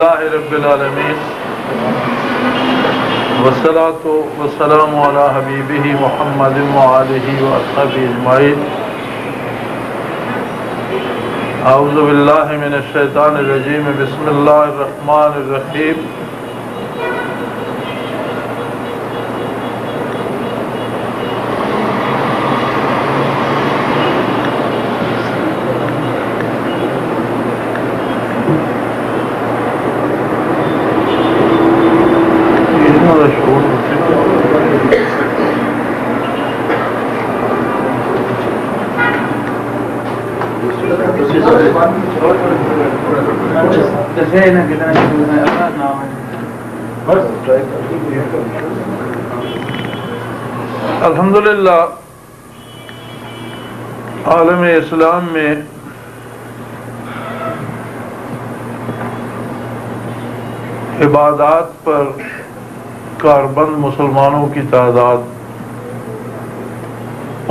اللہ رب العالمین والصلاة والسلام علی حبیبہ محمد وآلہ وصحبہ اجمعین۔ اعوذ باللہ من الشیطان الرجیم، بسم اللہ الرحمن الرحیم۔ الحمدللہ عالم اسلام میں عبادات پر کاربند مسلمانوں کی تعداد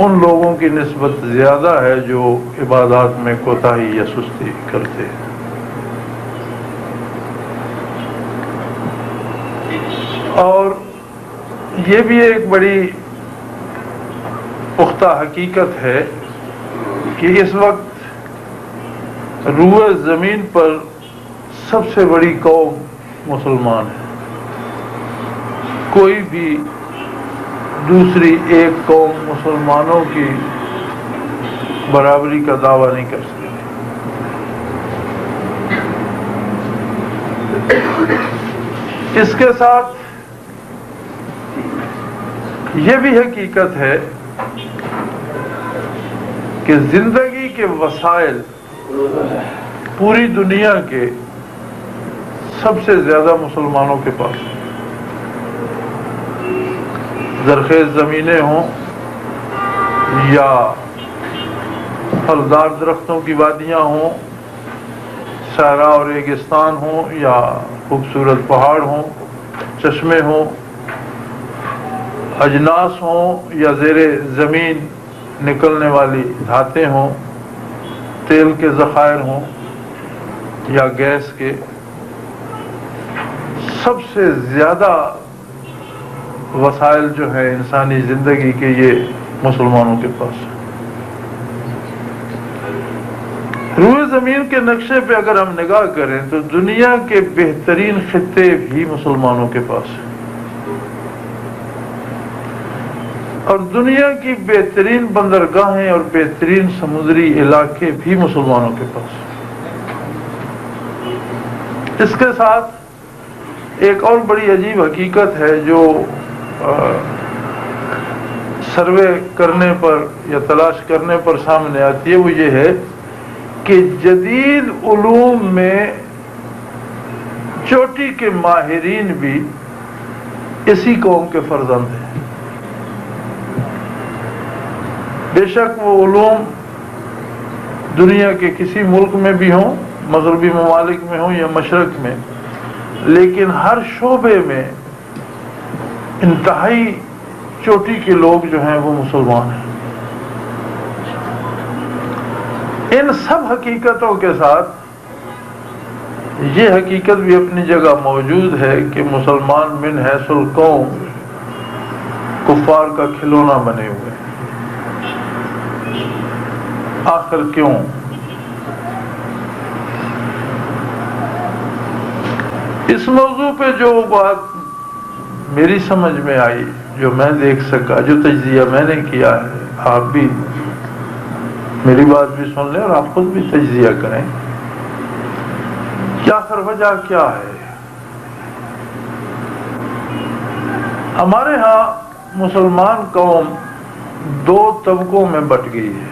ان لوگوں کی نسبت زیادہ ہے جو عبادات میں کوتاہی یا سستی کرتے ہیں۔ اور یہ بھی ایک بڑی پختہ حقیقت ہے کہ اس وقت روئے زمین پر سب سے بڑی قوم مسلمان ہے۔ کوئی بھی دوسری ایک قوم مسلمانوں کی برابری کا دعویٰ نہیں کر سکتی۔ اس کے ساتھ یہ بھی حقیقت ہے کہ زندگی کے وسائل پوری دنیا کے سب سے زیادہ مسلمانوں کے پاس ہیں۔ زرخیز زمینیں ہوں یا پھلدار درختوں کی وادیاں ہوں، صحرا اور ریگستان ہوں یا خوبصورت پہاڑ ہوں، چشمے ہوں، اجناس ہوں یا زیر زمین نکلنے والی دھاتیں ہوں، تیل کے ذخائر ہوں یا گیس کے، سب سے زیادہ وسائل جو ہیں انسانی زندگی کے یہ مسلمانوں کے پاس ہیں۔ روئے زمین کے نقشے پہ اگر ہم نگاہ کریں تو دنیا کے بہترین خطے بھی مسلمانوں کے پاس ہیں، اور دنیا کی بہترین بندرگاہیں اور بہترین سمندری علاقے بھی مسلمانوں کے پاس ہیں۔ اس کے ساتھ ایک اور بڑی عجیب حقیقت ہے جو سروے کرنے پر یا تلاش کرنے پر سامنے آتی ہے، وہ یہ ہے کہ جدید علوم میں چوٹی کے ماہرین بھی اسی قوم کے فرزند ہیں۔ بے شک وہ علوم دنیا کے کسی ملک میں بھی ہوں، مغربی ممالک میں ہوں یا مشرق میں، لیکن ہر شعبے میں انتہائی چوٹی کے لوگ جو ہیں وہ مسلمان ہیں۔ ان سب حقیقتوں کے ساتھ یہ حقیقت بھی اپنی جگہ موجود ہے کہ مسلمان من حیث القوم کفار کا کھلونا بنے ہوئے ہیں۔ آخر کیوں؟ اس موضوع پہ جو بات میری سمجھ میں آئی، جو میں دیکھ سکا، جو تجزیہ میں نے کیا ہے، آپ بھی میری بات بھی سن لیں اور آپ خود بھی تجزیہ کریں کہ آخر وجہ کیا ہے۔ ہمارے ہاں مسلمان قوم دو طبقوں میں بٹ گئی ہے۔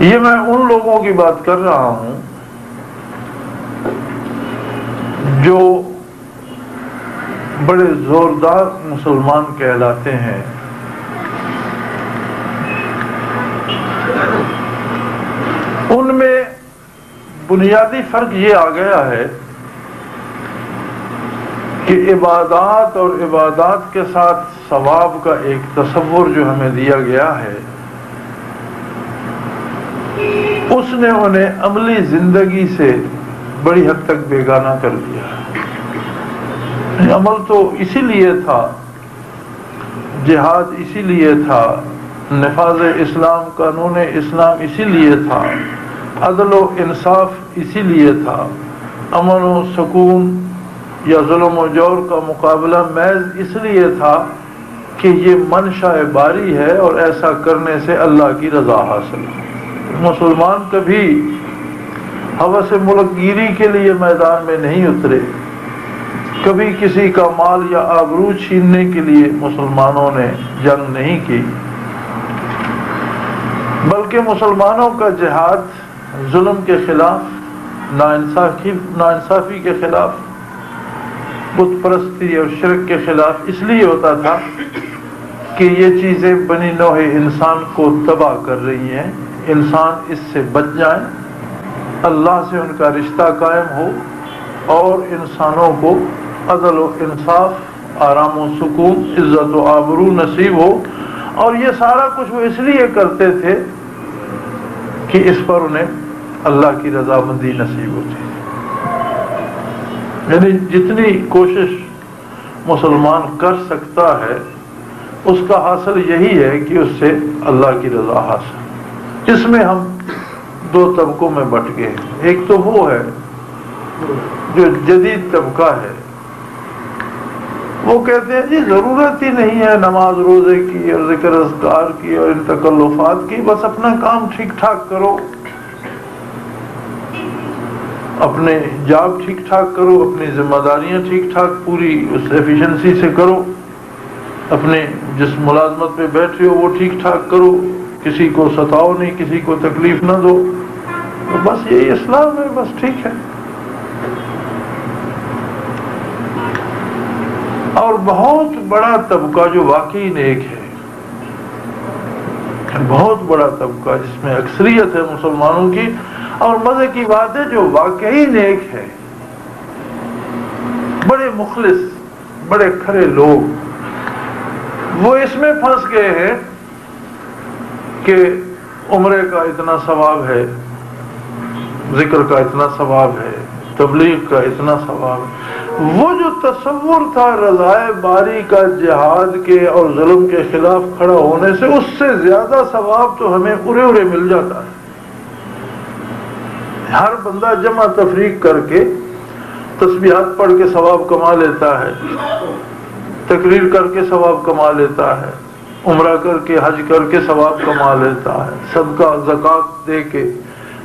یہ میں ان لوگوں کی بات کر رہا ہوں جو بڑے زوردار مسلمان کہلاتے ہیں، ان میں بنیادی فرق یہ آ گیا ہے کہ عبادات اور عبادات کے ساتھ ثواب کا ایک تصور جو ہمیں دیا گیا ہے، اس نے انہیں عملی زندگی سے بڑی حد تک بیگانہ کر دیا. عمل تو اسی لیے تھا، جہاد اسی لیے تھا، نفاذ اسلام، قانون اسلام اسی لیے تھا، عدل و انصاف اسی لیے تھا، امن و سکون یا ظلم و جور کا مقابلہ محض اس لیے تھا کہ یہ منشاء باری ہے اور ایسا کرنے سے اللہ کی رضا حاصل ہے. مسلمان کبھی ہوس ملک گیری کے لیے میدان میں نہیں اترے، کبھی کسی کا مال یا آبرو چھیننے کے لیے مسلمانوں نے جنگ نہیں کی، بلکہ مسلمانوں کا جہاد ظلم کے خلاف، ناانصافی کے خلاف، بت پرستی اور شرک کے خلاف اس لیے ہوتا تھا کہ یہ چیزیں بنی نوع انسان کو تباہ کر رہی ہیں، انسان اس سے بچ جائیں، اللہ سے ان کا رشتہ قائم ہو اور انسانوں کو عدل و انصاف، آرام و سکون، عزت و آبرو نصیب ہو. اور یہ سارا کچھ وہ اس لیے کرتے تھے کہ اس پر انہیں اللہ کی رضامندی نصیب ہوتی ہے. یعنی جتنی کوشش مسلمان کر سکتا ہے اس کا حاصل یہی ہے کہ اس سے اللہ کی رضا حاصل. اس میں ہم دو طبقوں میں بٹ گئے. ایک تو وہ ہے جو جدید طبقہ ہے، وہ کہتے ہیں جی ضرورت ہی نہیں ہے نماز روزے کی اور ذکر اذکار کی اور ان تکلفات کی، بس اپنا کام ٹھیک ٹھاک کرو، اپنے جاب ٹھیک ٹھاک کرو، اپنی ذمہ داریاں ٹھیک ٹھاک پوری اس ایفیشنسی سے کرو، اپنے جس ملازمت پہ بیٹھے ہو وہ ٹھیک ٹھاک کرو، کسی کو ستاؤ نہیں، کسی کو تکلیف نہ دو، بس یہی اسلام ہے، بس ٹھیک ہے. اور بہت بڑا طبقہ جو واقعی نیک ہے، بہت بڑا طبقہ جس میں اکثریت ہے مسلمانوں کی، اور مزے کی بات ہے جو واقعی نیک ہے، بڑے مخلص، بڑے کھرے لوگ، وہ اس میں پھنس گئے ہیں کہ عمرے کا اتنا ثواب ہے، ذکر کا اتنا ثواب ہے، تبلیغ کا اتنا ثواب ہے. وہ جو تصور تھا رضائے باری کا جہاد کے اور ظلم کے خلاف کھڑا ہونے سے، اس سے زیادہ ثواب تو ہمیں ارے ارے مل جاتا ہے. ہر بندہ جمع تفریق کر کے تسبیحات پڑھ کے ثواب کما لیتا ہے، تقریر کر کے ثواب کما لیتا ہے، عمرہ کر کے حج کر کے ثواب کما لیتا ہے، صدقہ زکوٰۃ دے کے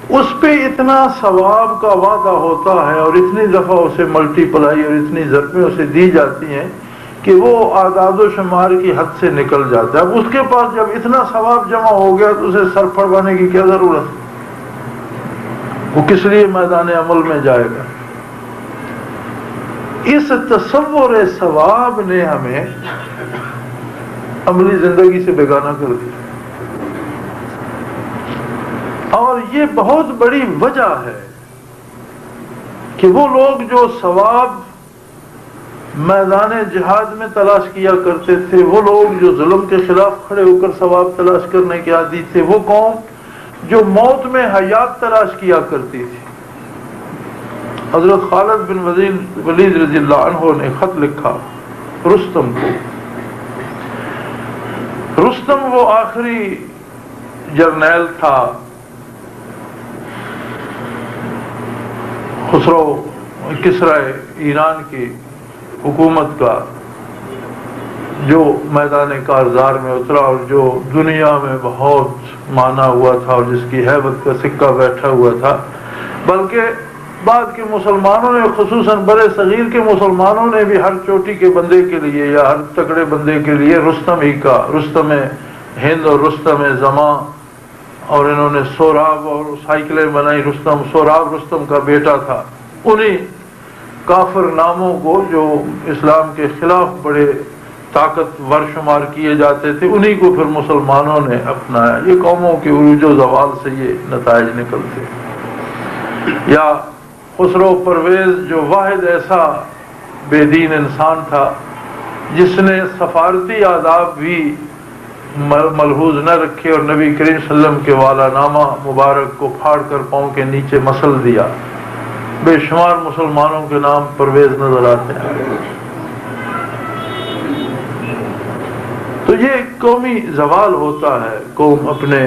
اس پہ اتنا ثواب کا وعدہ ہوتا ہے اور اتنی دفعہ اسے ملٹی پلائی اور اتنی ضربیں اسے دی جاتی ہیں کہ وہ اعداد و شمار کی حد سے نکل جاتا ہے. اب اس کے پاس جب اتنا ثواب جمع ہو گیا تو اسے سر پھڑوانے کی کیا ضرورت ہے؟ وہ کس لیے میدان عمل میں جائے گا؟ اس تصور ثواب نے ہمیں عملی زندگی سے بیگانہ کر دیا، اور یہ بہت بڑی وجہ ہے کہ وہ لوگ جو ثواب میدان جہاد میں تلاش کیا کرتے تھے، وہ لوگ جو ظلم کے خلاف کھڑے ہو کر ثواب تلاش کرنے کے عادی تھے، وہ قوم جو موت میں حیات تلاش کیا کرتی تھی. حضرت خالد بن ولید رضی اللہ عنہ نے خط لکھا رستم کو. رستم وہ آخری جرنیل تھا خسرو کسرا ایران کی حکومت کا، جو میدان کارزار میں اترا اور جو دنیا میں بہت مانا ہوا تھا اور جس کی ہیبت کا سکہ بیٹھا ہوا تھا. بلکہ بعد کے مسلمانوں نے، خصوصاً برے صغیر کے مسلمانوں نے بھی ہر چوٹی کے بندے کے لیے یا ہر تکڑے بندے کے لیے رستم ہی کا، رستم ہند اور رستم زماں، اور انہوں نے سوراب اور سائیکلیں بنائی. رستم سوراب رستم کا بیٹا تھا. انہی کافر ناموں کو جو اسلام کے خلاف بڑے طاقتور شمار کیے جاتے تھے، انہی کو پھر مسلمانوں نے اپنایا. یہ قوموں کے عروج و زوال سے یہ نتائج نکلتے. یا خسرو پرویز جو واحد ایسا بے دین انسان تھا جس نے سفارتی آداب بھی ملحوظ نہ رکھے اور نبی کریم صلی اللہ علیہ وسلم کے والا نامہ مبارک کو پھاڑ کر پاؤں کے نیچے مسل دیا. بے شمار مسلمانوں کے نام پرویز نظر آتے ہیں. تو یہ قومی زوال ہوتا ہے، قوم اپنے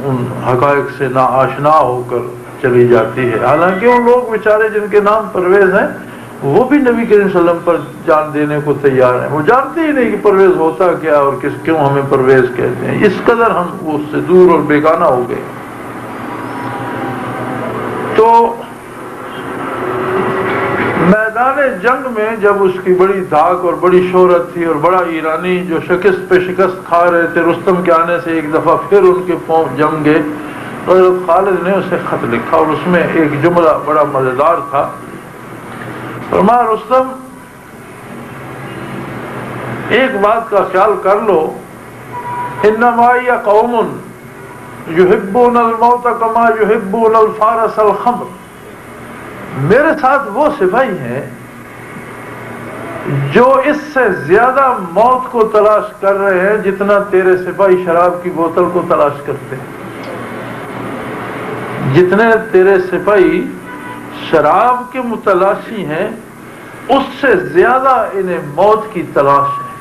ان حقائق سے ناآشنا ہو کر چلی جاتی ہے. حالانکہ ان لوگ بیچارے جن کے نام پرویز ہیں وہ بھی نبی کریم صلی اللہ علیہ وسلم پر جان دینے کو تیار ہیں. وہ جانتے ہی نہیں کہ پرویز ہوتا کیا اور کیوں ہمیں پرویز کہتے ہیں. اس قدر ہم اس سے دور اور بیگانہ ہو گئے. تو میدان جنگ میں جب اس کی بڑی دھاک اور بڑی شہرت تھی اور بڑا ایرانی جو شکست پہ شکست کھا رہے تھے، رستم کے آنے سے ایک دفعہ پھر ان کے پاؤں جم گئے، تو حضرت خالد نے اسے خط لکھا اور اس میں ایک جملہ بڑا مزیدار تھا. فرمایا رستم ایک بات کا خیال کر لو، انما معی قوم یحبون الموت کما یحبون الفارس الخمر. میرے ساتھ وہ سپاہی ہیں جو اس سے زیادہ موت کو تلاش کر رہے ہیں جتنا تیرے سپاہی شراب کی بوتل کو تلاش کرتے ہیں. جتنے تیرے سپاہی شراب کے متلاشی ہیں اس سے زیادہ انہیں موت کی تلاش ہے.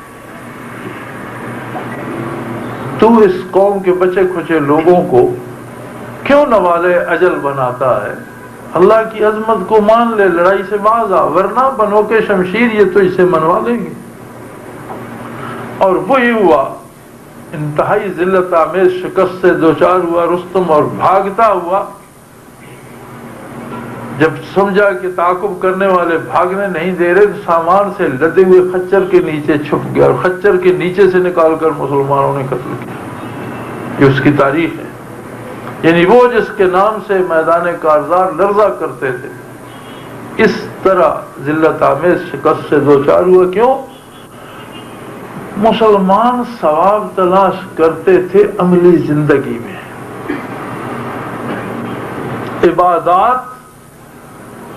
تو اس قوم کے بچے کھچے لوگوں کو کیوں نوالے اجل بناتا ہے؟ اللہ کی عظمت کو مان لے، لڑائی سے باز آ، ورنہ بنو کے شمشیر یہ تو اسے منوا لیں گے. اور وہی ہوا. انتہائی ذلت آمیز شکست سے دوچار ہوا رستم اور بھاگتا ہوا. جب سمجھا کہ تعاقب کرنے والے بھاگنے نہیں دے رہے تو سامان سے لدے ہوئے خچر کے نیچے چھپ گیا اور خچر کے نیچے سے نکال کر مسلمانوں نے قتل کیا. یہ اس کی تاریخ ہے. یعنی وہ جس کے نام سے میدان کارزار لرزا کرتے تھے اس طرح ذلت آمیز شکست سے دوچار ہوا. کیوں؟ مسلمان ثواب تلاش کرتے تھے عملی زندگی میں.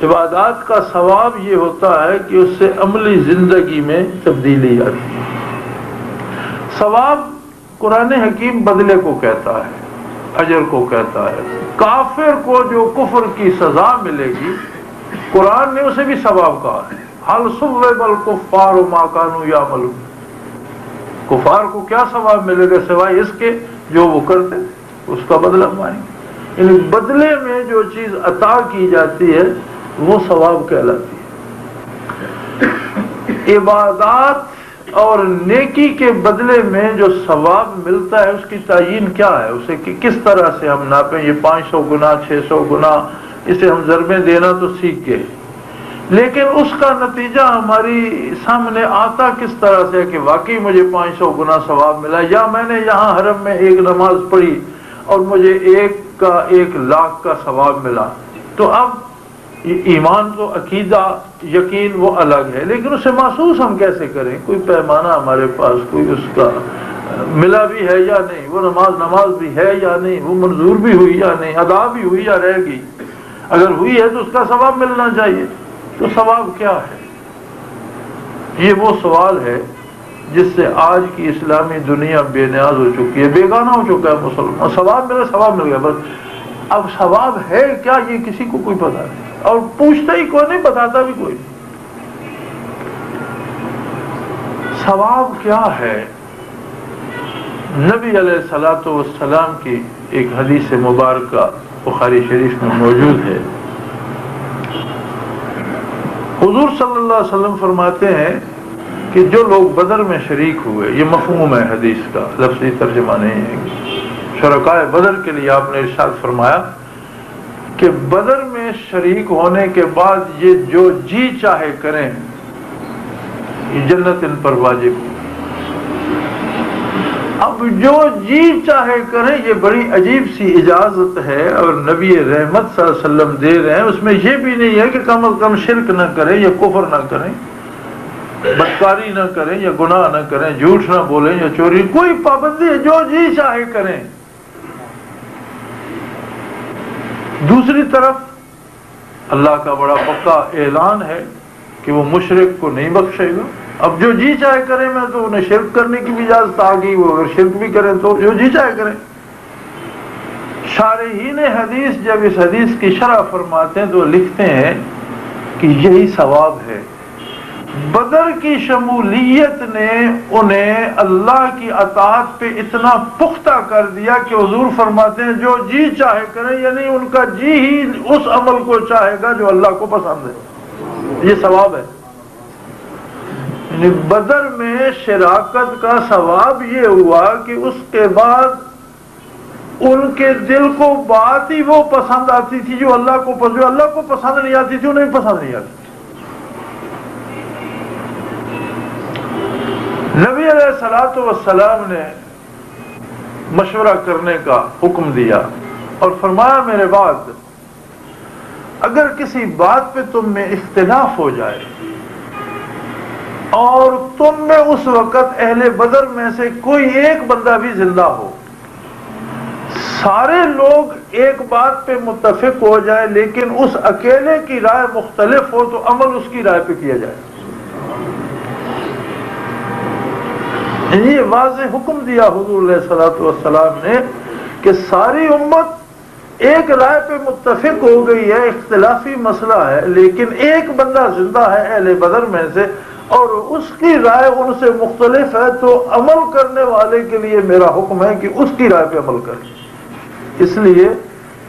عبادات کا ثواب یہ ہوتا ہے کہ اس سے عملی زندگی میں تبدیلی آتی ہے. ثواب قرآن حکیم بدلے کو کہتا ہے، اجر کو کہتا ہے. کافر کو جو کفر کی سزا ملے گی قرآن نے اسے بھی ثواب کہا ہے. حل ثوب الکفار ما کانوا یعملون. کفار کو کیا ثواب ملے گا سوائے اس کے جو وہ کرتے اس کا بدلہ پائیں گے. یعنی بدلے میں جو چیز عطا کی جاتی ہے وہ ثواب کہلاتی ہے. عبادات اور نیکی کے بدلے میں جو ثواب ملتا ہے اس کی تعیین کیا ہے، اسے کس طرح سے ہم ناپیں. یہ 500 گنا 600 گنا اسے ہم ضربیں دینا تو سیکھ گئے، لیکن اس کا نتیجہ ہماری سامنے آتا کس طرح سے کہ واقعی مجھے 500 گنا ثواب ملا، یا میں نے یہاں حرم میں ایک نماز پڑھی اور مجھے 1,00,000 کا ثواب ملا. تو اب ایمان تو عقیدہ یقین وہ الگ ہے، لیکن اسے محسوس ہم کیسے کریں؟ کوئی پیمانہ ہمارے پاس، کوئی اس کا ملا بھی ہے یا نہیں، وہ نماز بھی ہے یا نہیں، وہ منظور بھی ہوئی یا نہیں، ادا بھی ہوئی یا رہ گئی. اگر ہوئی ہے تو اس کا ثواب ملنا چاہیے. تو ثواب کیا ہے؟ یہ وہ سوال ہے جس سے آج کی اسلامی دنیا بے نیاز ہو چکی ہے، بیگانہ ہو چکا ہے مسلمان. ثواب مل گیا بس. اب ثواب ہے کیا یہ کسی کو کوئی پتہ نہیں، اور پوچھتا ہی کوئی نہیں، بتاتا بھی کوئی نہیں. ثواب کیا ہے؟ نبی علیہ الصلوۃ والسلام کی ایک حدیث مبارکہ بخاری شریف میں موجود ہے. حضور صلی اللہ علیہ وسلم فرماتے ہیں کہ جو لوگ بدر میں شریک ہوئے، یہ مفہوم ہے حدیث کا، لفظی ترجمہ نہیں ہے. شرکائے بدر کے لیے آپ نے ارشاد فرمایا کہ بدر میں شریک ہونے کے بعد یہ جو جی چاہے کریں یہ جنت ان پر واجب. اب جو جی چاہے کریں یہ بڑی عجیب سی اجازت ہے اور نبی رحمت صلی اللہ علیہ وسلم دے رہے ہیں. اس میں یہ بھی نہیں ہے کہ کم از کم شرک نہ کریں یا کفر نہ کریں، بدکاری نہ کریں یا گناہ نہ کریں، جھوٹ نہ بولیں یا چوری. کوئی پابندی ہے، جو جی چاہے کریں. دوسری طرف اللہ کا بڑا پکا اعلان ہے کہ وہ مشرک کو نہیں بخشے گا. اب جو جی چاہے کریں میں تو انہیں شرک کرنے کی بھی اجازت آ گئی، وہ اگر شرک بھی کریں تو جو جی چاہے کریں۔ شارحین حدیث جب اس حدیث کی شرح فرماتے ہیں تو لکھتے ہیں کہ یہی ثواب ہے۔ بدر کی شمولیت نے انہیں اللہ کی اطاعت پہ اتنا پختہ کر دیا کہ حضور فرماتے ہیں جو جی چاہے کریں، یعنی ان کا جی ہی اس عمل کو چاہے گا جو اللہ کو پسند ہے، یہ ثواب ہے۔ یعنی بدر میں شراکت کا ثواب یہ ہوا کہ اس کے بعد ان کے دل کو بات ہی وہ پسند آتی تھی جو اللہ کو پسند نہیں آتی تھی، انہیں بھی پسند نہیں آتی۔ نبی علیہ الصلوۃ والسلام نے مشورہ کرنے کا حکم دیا اور فرمایا میرے بعد اگر کسی بات پہ تم میں اختلاف ہو جائے اور تم میں اس وقت اہل بدر میں سے کوئی ایک بندہ بھی زندہ ہو، سارے لوگ ایک بات پہ متفق ہو جائے لیکن اس اکیلے کی رائے مختلف ہو تو عمل اس کی رائے پہ کیا جائے۔ یہ واضح حکم دیا حضور علیہ الصلوۃ والسلام نے کہ ساری امت ایک رائے پہ متفق ہو گئی ہے، اختلافی مسئلہ ہے لیکن ایک بندہ زندہ ہے اہل بدر میں سے اور اس کی رائے ان سے مختلف ہے، تو عمل کرنے والے کے لیے میرا حکم ہے کہ اس کی رائے پہ عمل کریں، اس لیے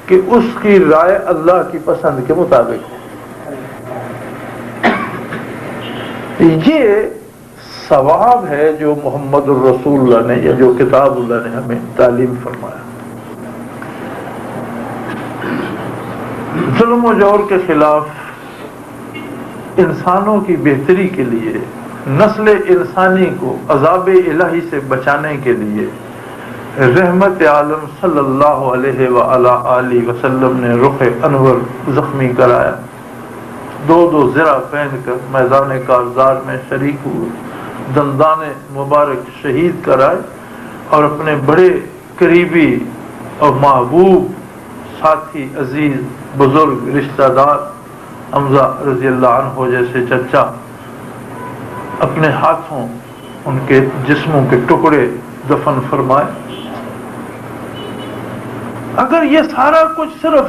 کہ اس کی رائے اللہ کی پسند کے مطابق ہے۔ یہ ثواب ہے جو محمد الرسول اللہ نے یا جو کتاب اللہ نے ہمیں تعلیم فرمایا۔ ظلم و جور کے خلاف انسانوں کی بہتری کے لیے، نسل انسانی کو عذاب الہی سے بچانے کے لیے رحمت عالم صلی اللہ علیہ وآلہ وسلم نے رخ انور زخمی کرایا، دو زرہ پہن کر میدان کارزار میں شریک ہوئے، دندان مبارک شہید کرائے اور اپنے بڑے قریبی اور محبوب ساتھی، عزیز، بزرگ، رشتہ دار حمزہ رضی اللہ عنہ جیسے چچا اپنے ہاتھوں ان کے جسموں کے ٹکڑے دفن فرمائے۔ اگر یہ سارا کچھ صرف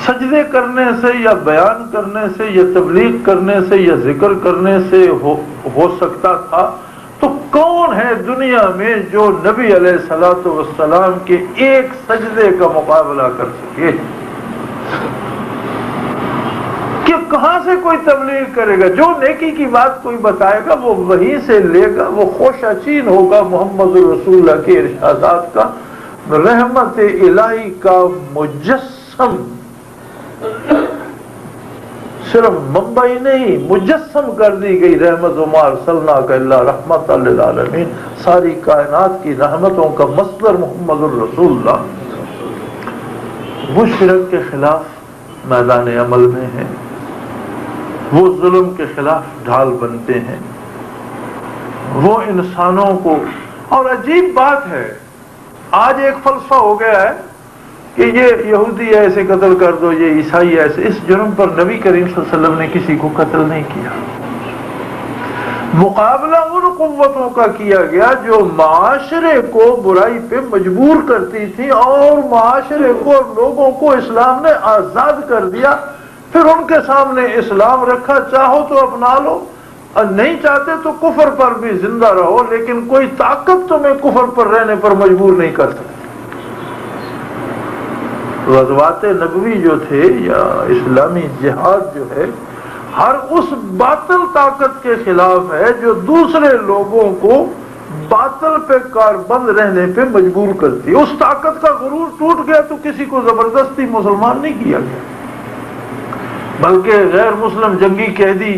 سجدے کرنے سے یا بیان کرنے سے یا تبلیغ کرنے سے یا ذکر کرنے سے ہو سکتا تھا تو کون ہے دنیا میں جو نبی علیہ الصلوۃ والسلام کے ایک سجدے کا مقابلہ کر سکے؟ کہ کہاں سے کوئی تبلیغ کرے گا؟ جو نیکی کی بات کوئی بتائے گا وہ وہیں سے لے گا، وہ خوشہ چین ہوگا محمد رسول اللہ کے ارشادات کا، رحمت الہی کا مجسم، صرف ممبئی نہیں مجسم کر دی گئی رحمت وما ارسلناک الا رحمت للعالمین، ساری کائنات کی رحمتوں کا مصدر محمد الرسول اللہ۔ وہ شرک کے خلاف میدان عمل میں ہیں، وہ ظلم کے خلاف ڈھال بنتے ہیں، وہ انسانوں کو، اور عجیب بات ہے آج ایک فلسفہ ہو گیا ہے کہ یہ یہودی ایسے قتل کر دو، یہ عیسائی ایسے، اس جرم پر نبی کریم صلی اللہ علیہ وسلم نے کسی کو قتل نہیں کیا۔ مقابلہ ان قوتوں کا کیا گیا جو معاشرے کو برائی پہ مجبور کرتی تھی اور معاشرے کو اور لوگوں کو اسلام نے آزاد کر دیا، پھر ان کے سامنے اسلام رکھا، چاہو تو اپنا لو اور نہیں چاہتے تو کفر پر بھی زندہ رہو، لیکن کوئی طاقت تمہیں کفر پر رہنے پر مجبور نہیں کر سکتی۔ غزوات نبوی جو تھے یا اسلامی جہاد جو ہے، ہر اس باطل طاقت کے خلاف ہے جو دوسرے لوگوں کو باطل پہ کاربند رہنے پہ مجبور کرتی ہے۔ اس طاقت کا غرور ٹوٹ گیا تو کسی کو زبردستی مسلمان نہیں کیا گیا، بلکہ غیر مسلم جنگی قیدی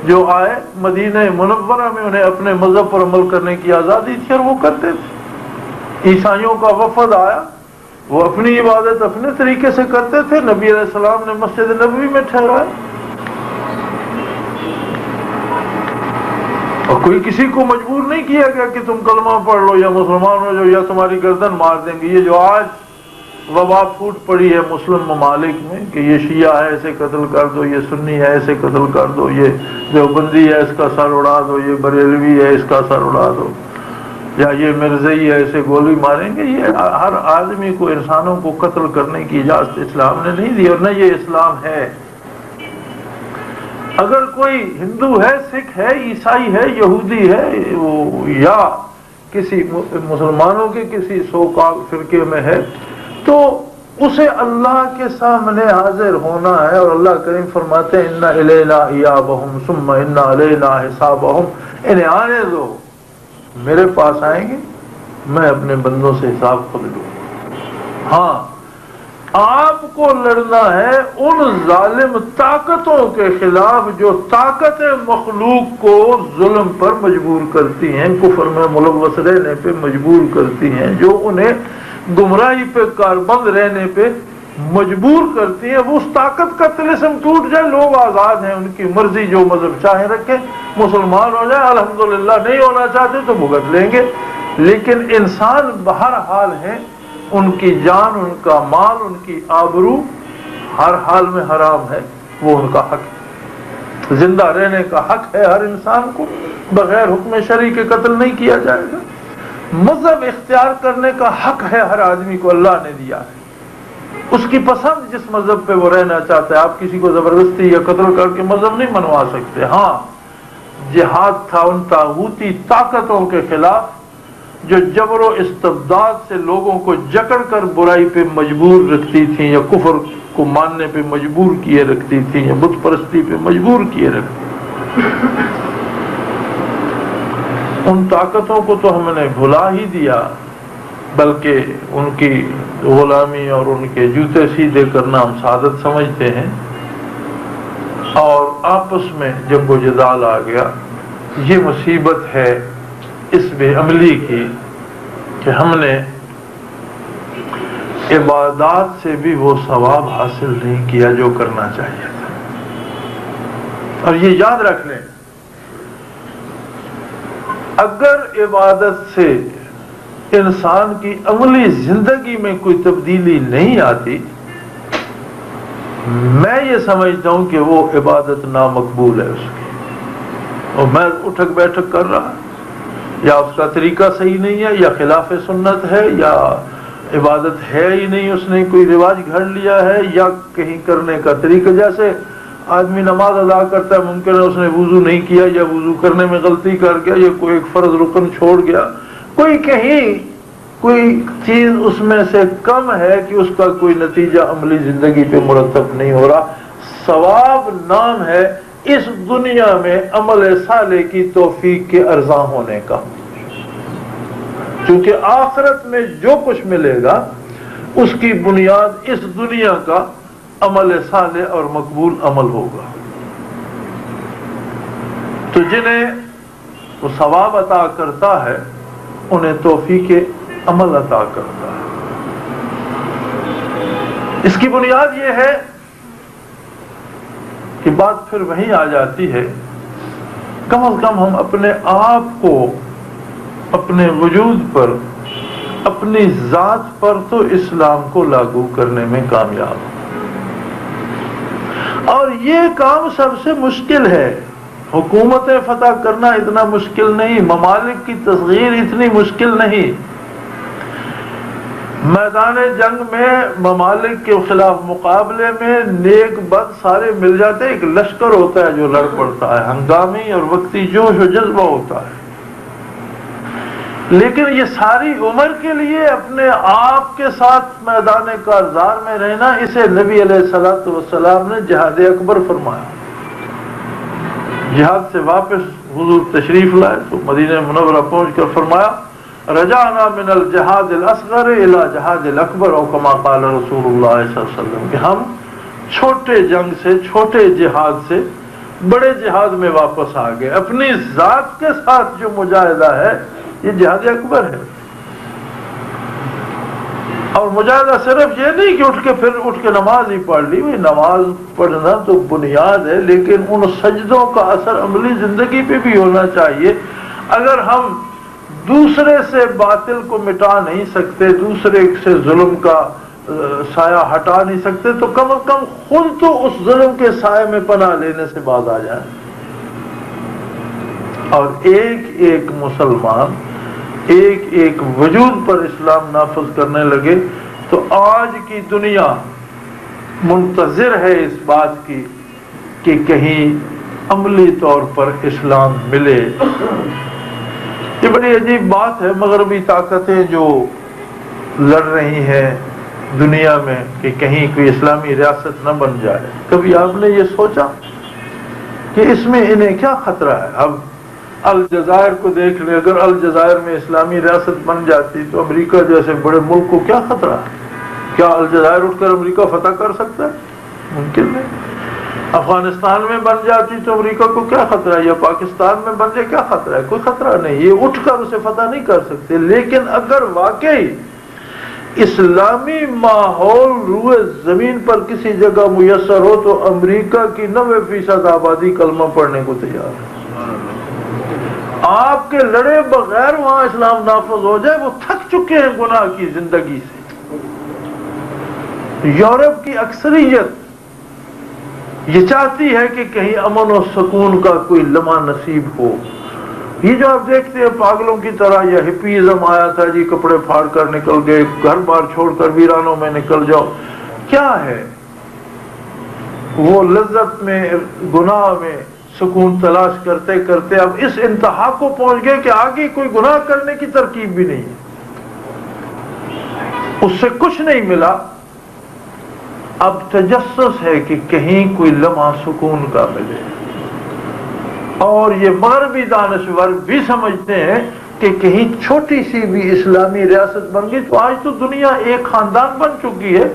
جو آئے مدینہ منورہ میں انہیں اپنے مذہب پر عمل کرنے کی آزادی تھی اور وہ کرتے تھے۔ عیسائیوں کا وفد آیا، وہ اپنی عبادت اپنے طریقے سے کرتے تھے، نبی علیہ السلام نے مسجد نبوی میں ٹھہرایا اور کوئی کسی کو مجبور نہیں کیا گیا کہ تم کلمہ پڑھ لو یا مسلمان ہو جاؤ یا تمہاری گردن مار دیں گے۔ یہ جو آج وبا پھوٹ پڑی ہے مسلم ممالک میں کہ یہ شیعہ ہے اسے قتل کر دو، یہ سنی ہے اسے قتل کر دو، یہ دیوبندی ہے اس کا سر اڑا دو، یہ بریلوی ہے اس کا سر اڑا دو، یا یہ مرزئی ہے اسے گولی ماریں گے. یہ ہر آدمی کو، انسانوں کو قتل کرنے کی اجازت اسلام نے نہیں دی، اور نہ یہ اسلام ہے. اگر کوئی ہندو ہے، سکھ ہے، عیسائی ہے، یہودی ہے، یا کسی مسلمانوں کے کسی سو کال فرقے میں ہے، تو اسے اللہ کے سامنے حاضر ہونا ہے. اور اللہ کریم فرماتے ہیں اِنَّ إِلَيْنَا إِيَابَهُمْ ثُمَّ إِنَّ عَلَيْنَا حِسَابَهُمْ. انہیں آنے دو، میرے پاس آئیں گے، میں اپنے بندوں سے حساب خود لوں. ہاں، آپ کو لڑنا ہے ان ظالم طاقتوں کے خلاف جو طاقت مخلوق کو ظلم پر مجبور کرتی ہیں، کفر میں ملوث رہنے پہ مجبور کرتی ہیں، جو انہیں گمراہی پہ کاربند رہنے پہ مجبور کرتی ہیں. وہ اس طاقت کا طلسم ٹوٹ جائے، لوگ آزاد ہیں، ان کی مرضی، جو مذہب چاہیں رکھیں، مسلمان ہو جائیں الحمدللہ، نہیں ہونا چاہتے تو بھگت لیں گے. لیکن انسان بہر حال ہیں، ان کی جان، ان کا مال، ان کی آبرو ہر حال میں حرام ہے. وہ ان کا حق ہے، زندہ رہنے کا حق ہے ہر انسان کو، بغیر حکم شرعی کے قتل نہیں کیا جائے گا. مذہب اختیار کرنے کا حق ہے ہر آدمی کو، اللہ نے دیا ہے. اس کی پسند جس مذہب پہ وہ رہنا چاہتا ہے. آپ کسی کو زبردستی یا قتل کر کے مذہب نہیں منوا سکتے. ہاں، جہاد تھا ان طاغوتی طاقتوں کے خلاف جو جبر و استبداد سے لوگوں کو جکڑ کر برائی پہ مجبور رکھتی تھیں، یا کفر کو ماننے پہ مجبور کیے رکھتی تھیں، یا بت پرستی پہ مجبور کیے رکھتی. ان طاقتوں کو تو ہم نے بھلا ہی دیا، بلکہ ان کی غلامی اور ان کے جوتے سیدھے کرنا ہم سعادت سمجھتے ہیں. اور آپس میں جنگ و جدال آ گیا. یہ مصیبت ہے اس بے عملی کی کہ ہم نے عبادات سے بھی وہ ثواب حاصل نہیں کیا جو کرنا چاہیے تھا. اور یہ یاد رکھ لیں، اگر عبادت سے انسان کی عملی زندگی میں کوئی تبدیلی نہیں آتی، میں یہ سمجھتا ہوں کہ وہ عبادت نامقبول ہے اس کی. اور میں اٹھک بیٹھک کر رہا، یا اس کا طریقہ صحیح نہیں ہے، یا خلاف سنت ہے، یا عبادت ہے ہی نہیں، اس نے کوئی رواج گھڑ لیا ہے، یا کہیں کرنے کا طریقہ. جیسے آدمی نماز ادا کرتا ہے، ممکن ہے اس نے وضو نہیں کیا، یا وضو کرنے میں غلطی کر گیا، یا کوئی ایک فرض رکن چھوڑ گیا، کوئی کہیں کوئی چیز اس میں سے کم ہے کہ اس کا کوئی نتیجہ عملی زندگی پہ مرتب نہیں ہو رہا. ثواب نام ہے اس دنیا میں عمل صالح کی توفیق کے ارزاں ہونے کا. کیونکہ آخرت میں جو کچھ ملے گا اس کی بنیاد اس دنیا کا عمل صالح اور مقبول عمل ہوگا. تو جنہیں وہ ثواب عطا کرتا ہے انہیں توفیق عمل عطا کرتا ہے. اس کی بنیاد یہ ہے کہ بات پھر وہیں آ جاتی ہے، کم از کم ہم اپنے آپ کو، اپنے وجود پر، اپنی ذات پر تو اسلام کو لاگو کرنے میں کامیاب ہوں. اور یہ کام سب سے مشکل ہے. حکومتیں فتح کرنا اتنا مشکل نہیں، ممالک کی تصغیر اتنی مشکل نہیں. میدان جنگ میں ممالک کے خلاف مقابلے میں نیک بد سارے مل جاتے ہیں. ایک لشکر ہوتا ہے جو لڑ پڑتا ہے، ہنگامی اور وقتی جوش و جذبہ ہوتا ہے. لیکن یہ ساری عمر کے لیے اپنے آپ کے ساتھ میدان کارزار میں رہنا، اسے نبی علیہ الصلوۃ والسلام نے جہاد اکبر فرمایا. جہاد سے واپس حضور تشریف لائے تو مدینہ منورہ پہنچ کر فرمایا رجعنا من الجہاد الاصغر الى جہاد الاکبر، او کما قال رسول اللہ صلی اللہ علیہ وسلم، کہ ہم چھوٹے جنگ سے، چھوٹے جہاد سے بڑے جہاد میں واپس آ گئے. اپنی ذات کے ساتھ جو مجاہدہ ہے یہ جہاد اکبر ہے. اور مجاہدہ صرف یہ نہیں کہ اٹھ کے نماز ہی پڑھ لی. نماز پڑھنا تو بنیاد ہے، لیکن ان سجدوں کا اثر عملی زندگی پہ بھی ہونا چاہیے. اگر ہم دوسرے سے باطل کو مٹا نہیں سکتے، دوسرے سے ظلم کا سایہ ہٹا نہیں سکتے تو کم از کم خود تو اس ظلم کے سائے میں پناہ لینے سے باز آ جائیں، اور ایک ایک مسلمان ایک ایک وجود پر اسلام نافذ کرنے لگے تو آج کی دنیا منتظر ہے اس بات کی کہ کہیں عملی طور پر اسلام ملے۔ یہ بڑی عجیب بات ہے، مغربی طاقتیں جو لڑ رہی ہیں دنیا میں کہ کہیں کوئی اسلامی ریاست نہ بن جائے، کبھی آپ نے یہ سوچا کہ اس میں انہیں کیا خطرہ ہے؟ اب الجزائر کو دیکھ لیں، اگر الجزائر میں اسلامی ریاست بن جاتی تو امریکہ جیسے بڑے ملک کو کیا خطرہ ہے؟ کیا الجزائر اٹھ کر امریکہ فتح کر سکتا ہے؟ ممکن نہیں۔ افغانستان میں بن جاتی تو امریکہ کو کیا خطرہ ہے، یا پاکستان میں بن جائے کیا خطرہ ہے؟ کوئی خطرہ نہیں، یہ اٹھ کر اسے فتح نہیں کر سکتے۔ لیکن اگر واقعی اسلامی ماحول روئے زمین پر کسی جگہ میسر ہو تو امریکہ کی 90% آبادی کلمہ پڑھنے کو تیار ہے۔ آپ کے لڑے بغیر وہاں اسلام نافذ ہو جائے، وہ تھک چکے ہیں گناہ کی زندگی سے۔ یورپ کی اکثریت یہ چاہتی ہے کہ کہیں امن و سکون کا کوئی لمحہ نصیب ہو۔ یہ جو آپ دیکھتے ہیں پاگلوں کی طرح یہ ہپیزم آیا تھا جی، کپڑے پھاڑ کر نکل گئے، گھر بار چھوڑ کر ویرانوں میں نکل جاؤ، کیا ہے؟ وہ لذت میں، گناہ میں سکون تلاش کرتے کرتے اب اس انتہا کو پہنچ گئے کہ آگے کوئی گناہ کرنے کی ترکیب بھی نہیں ہے، اس سے کچھ نہیں ملا۔ اب تجسس ہے کہ کہیں کوئی لمحہ سکون کا ملے، اور یہ مغربی دانشور بھی سمجھتے ہیں کہ کہیں چھوٹی سی بھی اسلامی ریاست بن گئی تو آج تو دنیا ایک خاندان بن چکی ہے،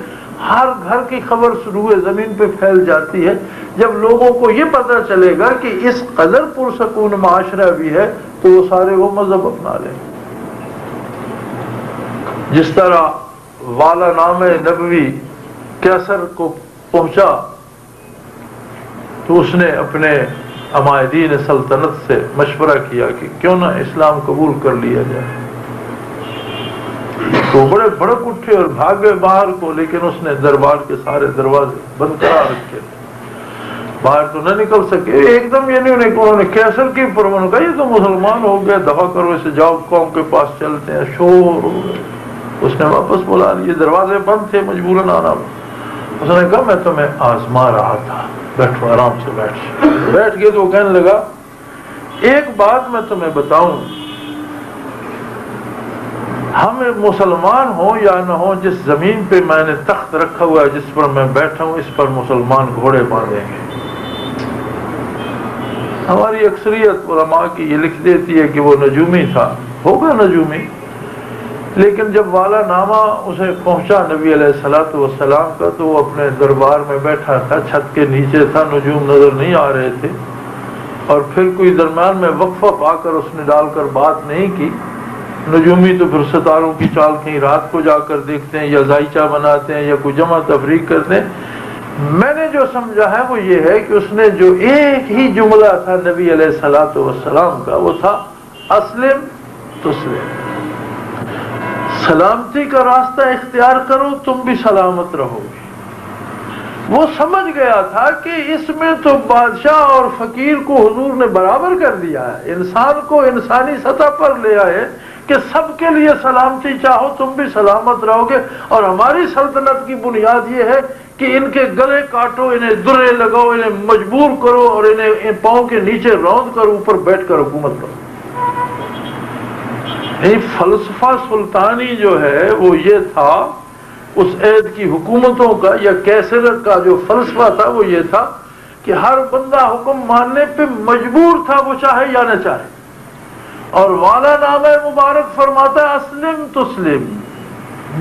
ہر گھر کی خبر روئے زمین پہ پھیل جاتی ہے۔ جب لوگوں کو یہ پتہ چلے گا کہ اس قدر پرسکون معاشرہ بھی ہے تو وہ سارے وہ مذہب اپنا لیں۔ جس طرح والا نام نبوی کیسر کو پہنچا تو اس نے اپنے عمائدین سلطنت سے مشورہ کیا کہ کیوں نہ اسلام قبول کر لیا جائے، تو بڑے بھڑک اٹھے اور بھاگے باہر کو، لیکن اس نے دربار کے سارے دروازے بند کرا رکھے، باہر تو نہ نکل سکے۔ ایک دم یہ نہیں انہوں نے کیسر کی پرواہ کہا یہ تو مسلمان ہو گئے، دفع کرو اسے، جاؤ قوم کے پاس چلتے ہیں۔ شور ہو گئے، اس نے واپس بلا لیے، دروازے بند تھے، مجبوراً آنا۔ اس نے کہا میں تمہیں آزما رہا تھا، بیٹھو آرام سے بیٹھ گئے۔ تو کہنے لگا ایک بات میں تمہیں بتاؤں، ہم مسلمان ہوں یا نہ ہوں، جس زمین پہ میں نے تخت رکھا ہوا ہے، جس پر میں بیٹھا ہوں، اس پر مسلمان گھوڑے باندھیں گے۔ ہماری اکثریت علماء کی یہ لکھ دیتی ہے کہ وہ نجومی تھا، ہوگا نجومی، لیکن جب والا نامہ اسے پہنچا نبی علیہ الصلوۃ والسلام کا تو وہ اپنے دربار میں بیٹھا تھا، چھت کے نیچے تھا، نجوم نظر نہیں آ رہے تھے، اور پھر کوئی درمیان میں وقفہ پا کر اس نے ڈال کر بات نہیں کی۔ نجومی تو پھر ستاروں کی چال کہیں رات کو جا کر دیکھتے ہیں، یا زائچہ بناتے ہیں، یا کوئی جمع تفریق کرتے ہیں۔ میں نے جو سمجھا ہے وہ یہ ہے کہ اس نے جو ایک ہی جملہ تھا نبی علیہ الصلوۃ والسلام کا، وہ تھا اسلم تسلم، سلامتی کا راستہ اختیار کرو تم بھی سلامت رہو گے۔ وہ سمجھ گیا تھا کہ اس میں تو بادشاہ اور فقیر کو حضور نے برابر کر دیا ہے، انسان کو انسانی سطح پر لے آئے کہ سب کے لیے سلامتی چاہو تم بھی سلامت رہو گے، اور ہماری سلطنت کی بنیاد یہ ہے کہ ان کے گلے کاٹو، انہیں درے لگاؤ، انہیں مجبور کرو، اور انہیں پاؤں کے نیچے روند کر اوپر بیٹھ کر حکومت کرو۔ فلسفہ سلطانی جو ہے وہ یہ تھا، اس عہد کی حکومتوں کا یا کیسر کا جو فلسفہ تھا وہ یہ تھا کہ ہر بندہ حکم ماننے پہ مجبور تھا، وہ چاہے یا نہ چاہے۔ اور والا نامہ مبارک فرماتا ہے اسلم تسلم،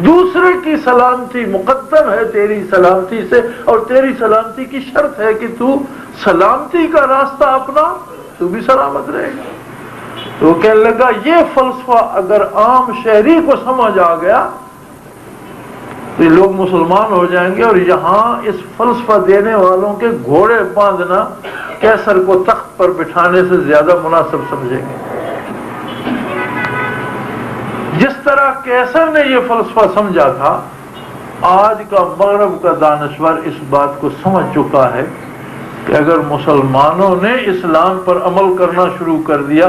دوسرے کی سلامتی مقدم ہے تیری سلامتی سے، اور تیری سلامتی کی شرط ہے کہ تو سلامتی کا راستہ اپنا، تو بھی سلامت رہے گا۔ تو وہ کہنے لگا یہ فلسفہ اگر عام شہری کو سمجھ آ گیا تو یہ لوگ مسلمان ہو جائیں گے، اور یہاں اس فلسفہ دینے والوں کے گھوڑے باندھنا کیسر کو تخت پر بٹھانے سے زیادہ مناسب سمجھیں گے۔ جس طرح کیسر نے یہ فلسفہ سمجھا تھا آج کا مغرب کا دانشور اس بات کو سمجھ چکا ہے کہ اگر مسلمانوں نے اسلام پر عمل کرنا شروع کر دیا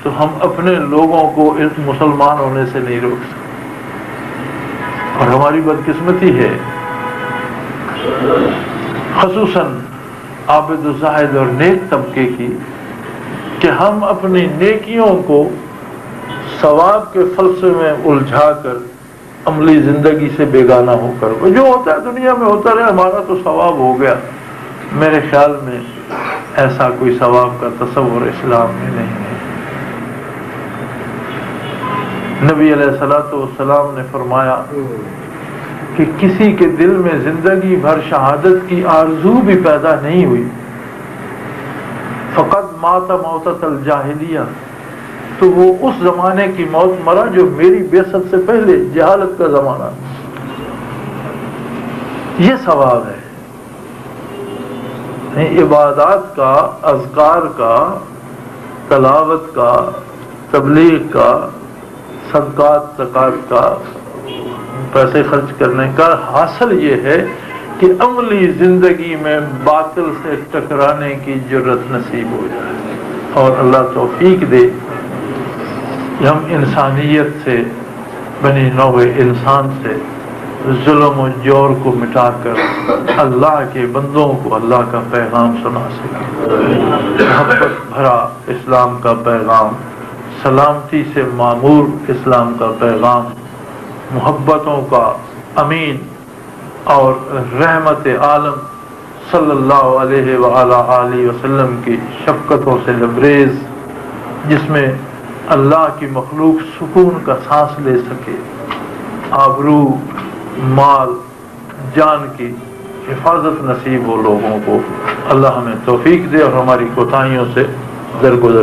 تو ہم اپنے لوگوں کو اس مسلمان ہونے سے نہیں روک سکتے. اور ہماری بدقسمتی ہے خصوصاً عابد و زاہد اور نیک طبقے کی کہ ہم اپنی نیکیوں کو ثواب کے فلسفے میں الجھا کر عملی زندگی سے بیگانہ ہو کر جو ہوتا ہے دنیا میں ہوتا رہے، ہمارا تو ثواب ہو گیا. میرے خیال میں ایسا کوئی ثواب کا تصور اسلام میں نہیں ہے. نبی علیہ الصلوۃ والسلام نے فرمایا کہ کسی کے دل میں زندگی بھر شہادت کی آرزو بھی پیدا نہیں ہوئی، فقط مات موتۃ الجاہلیہ، تو وہ اس زمانے کی موت مرا جو میری بعثت سے پہلے جہالت کا زمانہ. یہ ثواب ہے. عبادات کا، اذکار کا، تلاوت کا، تبلیغ کا، صدقات زکات کا، پیسے خرچ کرنے کا حاصل یہ ہے کہ عملی زندگی میں باطل سے ٹکرانے کی جرت نصیب ہو جائے. اور اللہ توفیق دے کہ ہم انسانیت سے، بنی نوع انسان سے ظلم و جور کو مٹا کر اللہ کے بندوں کو اللہ کا پیغام سنا سکیں. محبت بھرا اسلام کا پیغام، سلامتی سے معمور اسلام کا پیغام، محبتوں کا امین اور رحمت عالم صلی اللہ علیہ وآلہ آلہ وسلم کی شفقتوں سے لبریز، جس میں اللہ کی مخلوق سکون کا سانس لے سکے. آبرو، مال، جان کی حفاظت نصیب ہو لوگوں کو. اللہ ہمیں توفیق دے اور ہماری کوتاہیوں سے درگزر